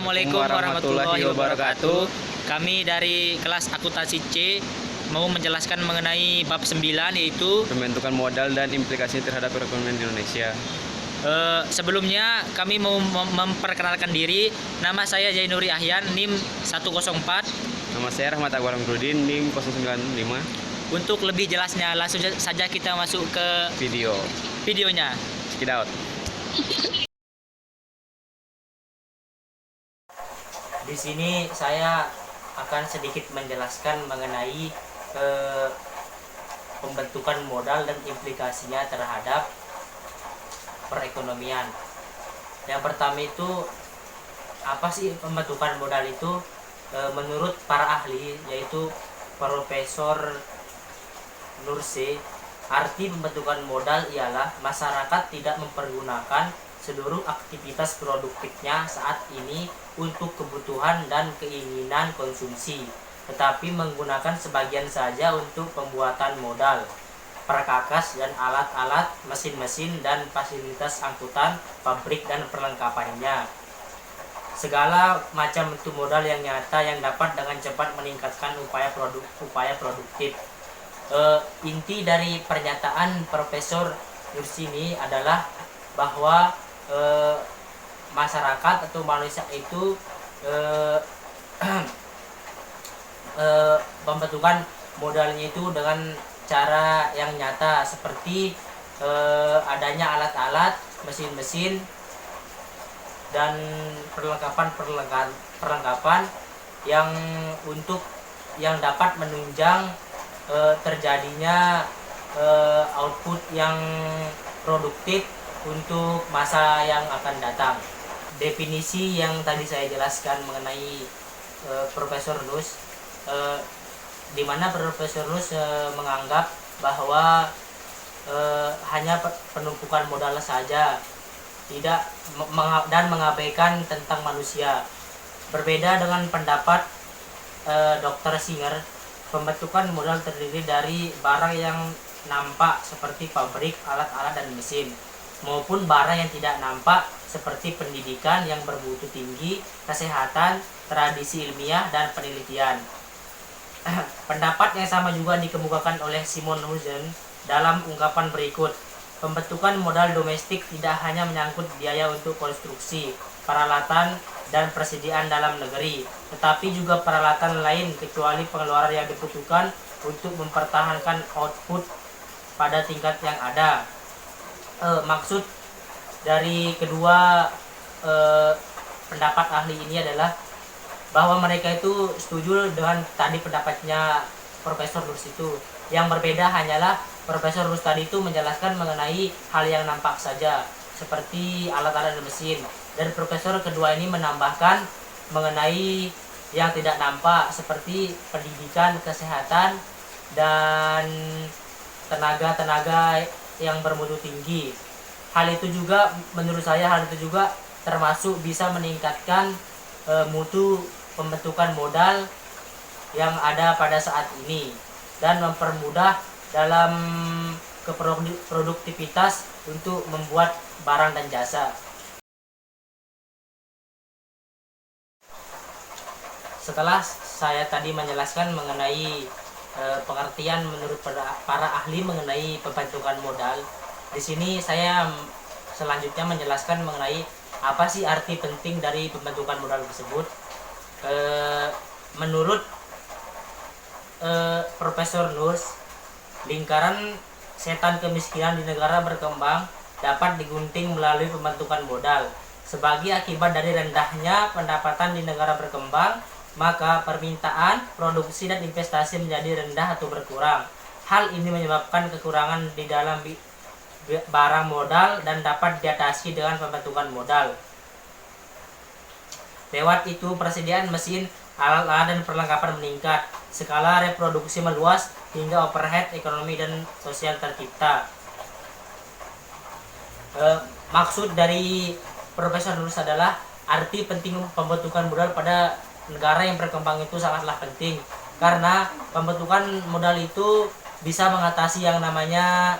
Assalamualaikum warahmatullahi wabarakatuh. Kami dari kelas akuntansi C mau menjelaskan mengenai bab 9, yaitu pembentukan modal dan implikasi terhadap perekonomian di Indonesia. Sebelumnya kami mau memperkenalkan diri. Nama saya Zainuri Ahyan, NIM 104. Nama saya Rahmat Akbar Amrudin, NIM 095. Untuk lebih jelasnya, langsung saja kita masuk ke videonya. Check it out. Di sini saya akan sedikit menjelaskan mengenai pembentukan modal dan implikasinya terhadap perekonomian. Yang pertama itu, apa sih pembentukan modal itu? Menurut para ahli, yaitu Profesor Nurse, arti pembentukan modal ialah masyarakat tidak mempergunakan seluruh aktivitas produktifnya saat ini untuk kebutuhan dan keinginan konsumsi, tetapi menggunakan sebagian saja untuk pembuatan modal, perkakas dan alat-alat, mesin-mesin dan fasilitas angkutan, pabrik dan perlengkapannya. Segala macam bentuk modal yang nyata yang dapat dengan cepat meningkatkan upaya produktif. Inti dari pernyataan Profesor Nursini adalah bahwa masyarakat atau manusia itu pembentukan modalnya itu dengan cara yang nyata, seperti adanya alat-alat, mesin-mesin dan perlengkapan yang dapat menunjang terjadinya output yang produktif untuk masa yang akan datang. Definisi yang tadi saya jelaskan mengenai Profesor Nus, di mana Profesor Nus menganggap bahwa hanya penumpukan modal saja, tidak dan mengabaikan tentang manusia. Berbeda dengan pendapat Dr. Singer, pembentukan modal terdiri dari barang yang nampak seperti pabrik, alat-alat dan mesin, maupun barang yang tidak nampak seperti pendidikan yang bermutu tinggi, kesehatan, tradisi ilmiah dan penelitian. Pendapat yang sama juga dikemukakan oleh Simon Husen dalam ungkapan berikut. Pembentukan modal domestik tidak hanya menyangkut biaya untuk konstruksi, peralatan dan persediaan dalam negeri, tetapi juga peralatan lain kecuali pengeluaran yang dibutuhkan untuk mempertahankan output pada tingkat yang ada. Maksud dari kedua pendapat ahli ini adalah bahwa mereka itu setuju dengan tadi pendapatnya Profesor Nurs itu. Yang berbeda hanyalah Profesor Nurs tadi itu menjelaskan mengenai hal yang nampak saja, seperti alat-alat dan mesin, dan Profesor kedua ini menambahkan mengenai yang tidak nampak seperti pendidikan, kesehatan dan tenaga yang bermutu tinggi. Hal itu juga, menurut saya, termasuk bisa meningkatkan mutu pembentukan modal yang ada pada saat ini dan mempermudah dalam produktivitas untuk membuat barang dan jasa. Setelah saya tadi menjelaskan mengenai pengertian menurut para ahli mengenai pembentukan modal, di sini saya selanjutnya menjelaskan mengenai apa sih arti penting dari pembentukan modal tersebut. Menurut Profesor Nurs, lingkaran setan kemiskinan di negara berkembang dapat digunting melalui pembentukan modal. Sebagai akibat dari rendahnya pendapatan di negara berkembang, maka permintaan, produksi dan investasi menjadi rendah atau berkurang. Hal ini menyebabkan kekurangan di dalam barang modal dan dapat diatasi dengan pembentukan modal. Lewat itu, persediaan mesin, alat-alat dan perlengkapan meningkat, skala reproduksi meluas, hingga overhead ekonomi dan sosial tercipta. Maksud dari Profesor Nurus adalah arti penting pembentukan modal pada negara yang berkembang itu sangatlah penting, karena pembentukan modal itu bisa mengatasi yang namanya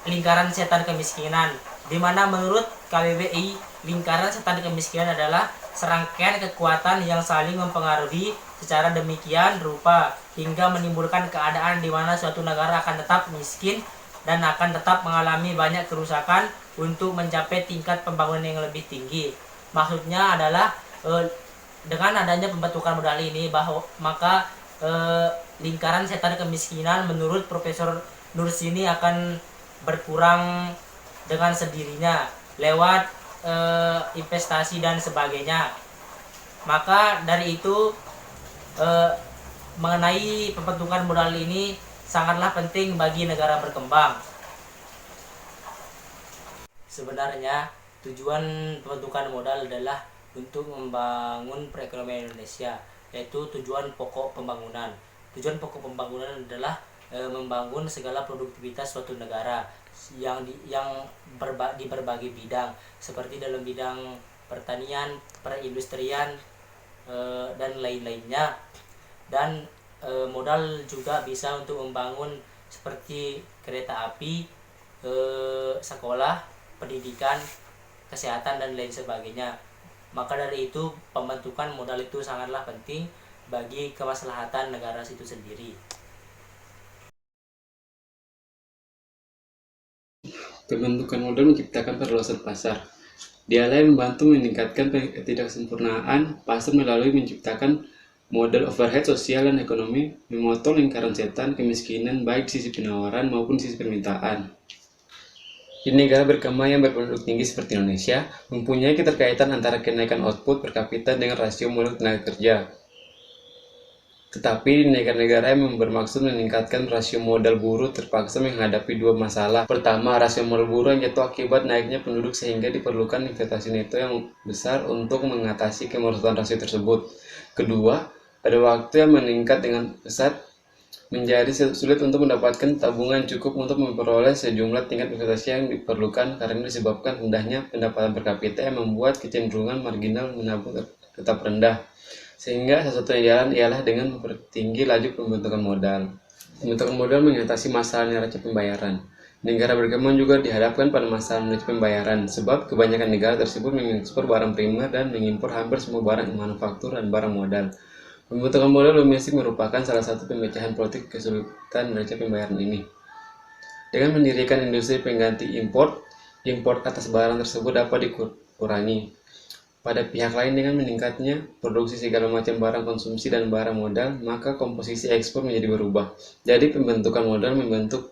lingkaran setan kemiskinan, di mana menurut KBBI, lingkaran setan kemiskinan adalah serangkaian kekuatan yang saling mempengaruhi secara demikian rupa hingga menimbulkan keadaan di mana suatu negara akan tetap miskin dan akan tetap mengalami banyak kerusakan untuk mencapai tingkat pembangunan yang lebih tinggi. Maksudnya adalah dengan adanya pembentukan modal ini maka lingkaran setan kemiskinan menurut Profesor Nursini akan berkurang dengan sendirinya lewat investasi dan sebagainya. Maka dari itu mengenai pembentukan modal ini sangatlah penting bagi negara berkembang. Sebenarnya tujuan pembentukan modal adalah untuk membangun perekonomian Indonesia, yaitu tujuan pokok pembangunan. Tujuan pokok pembangunan adalah membangun segala produktivitas suatu negara yang di berbagai bidang, seperti dalam bidang pertanian, perindustrian, dan lain-lainnya. Dan modal juga bisa untuk membangun seperti kereta api, sekolah, pendidikan, kesehatan, dan lain sebagainya. Maka dari itu pembentukan modal itu sangatlah penting bagi kemaslahatan negara itu sendiri. Pembentukan modal menciptakan perluasan pasar. Dialah yang membantu meningkatkan ketidaksempurnaan pasar melalui menciptakan model overhead sosial dan ekonomi, memotong lingkaran setan kemiskinan baik di sisi penawaran maupun di sisi permintaan. Di negara berkembang yang berpenduduk tinggi seperti Indonesia, mempunyai keterkaitan antara kenaikan output per kapita dengan rasio modal tenaga kerja. Tetapi di negara-negara yang bermaksud meningkatkan rasio modal buruh terpaksa menghadapi dua masalah. Pertama, rasio modal buruh yang jatuh akibat naiknya penduduk sehingga diperlukan investasi neto yang besar untuk mengatasi kemerosotan rasio tersebut. Kedua, pada waktu yang meningkat dengan pesat, menjadi sulit untuk mendapatkan tabungan cukup untuk memperoleh sejumlah tingkat investasi yang diperlukan karena disebabkan rendahnya pendapatan per kapita yang membuat kecenderungan marginal menabung tetap rendah. Sehingga salah satu jalan ialah dengan mempertinggi laju pembentukan modal. Pembentukan modal mengatasi masalah neraca pembayaran. Negara berkembang juga dihadapkan pada masalah neraca pembayaran, sebab kebanyakan negara tersebut mengekspor barang primer dan mengimpor hampir semua barang manufaktur dan barang modal. Pembentukan modal domestik merupakan salah satu pemecahan politik kesulitan neraca pembayaran ini. Dengan mendirikan industri pengganti impor atas barang tersebut dapat dikurangi. Pada pihak lain, dengan meningkatnya produksi segala macam barang konsumsi dan barang modal, maka komposisi ekspor menjadi berubah. Jadi pembentukan modal membantu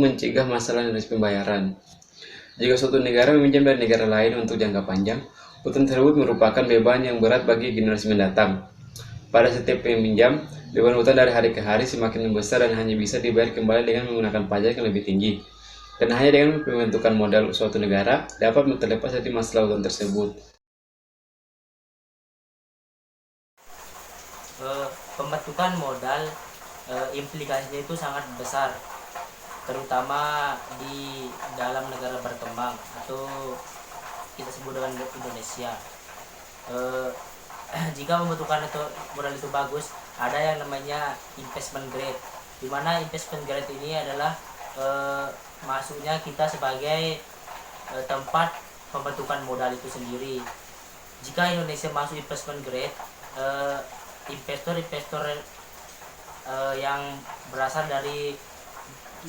mencegah masalah neraca pembayaran. Jika suatu negara meminjam dari negara lain untuk jangka panjang, utang tersebut merupakan beban yang berat bagi generasi mendatang. Pada setiap peminjam, beban utang dari hari ke hari semakin membesar dan hanya bisa dibayar kembali dengan menggunakan pajak yang lebih tinggi. Dan hanya dengan pembentukan modal suatu negara dapat terlepas dari masalah utang tersebut. Pembentukan modal implikasinya itu sangat besar, terutama di dalam negara berkembang atau kita sebut dengan Indonesia. Jika pembentukan modal itu bagus, ada yang namanya investment grade, di mana investment grade ini adalah masuknya kita sebagai tempat pembentukan modal itu sendiri. Jika Indonesia masuk investment grade, investor yang berasal dari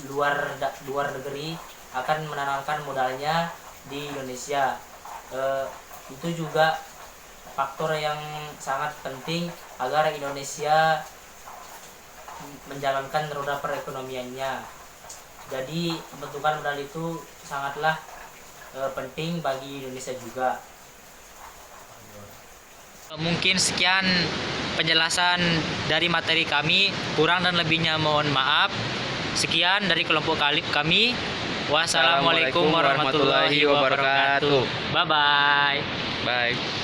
luar negeri akan menanamkan modalnya di Indonesia. Itu juga faktor yang sangat penting agar Indonesia menjalankan roda perekonomiannya. Jadi pembentukan modal itu sangatlah penting bagi Indonesia juga. Mungkin sekian penjelasan dari materi kami, kurang dan lebihnya mohon maaf. Sekian dari kelompok kami. Wassalamualaikum warahmatullahi wabarakatuh. Bye bye. Bye.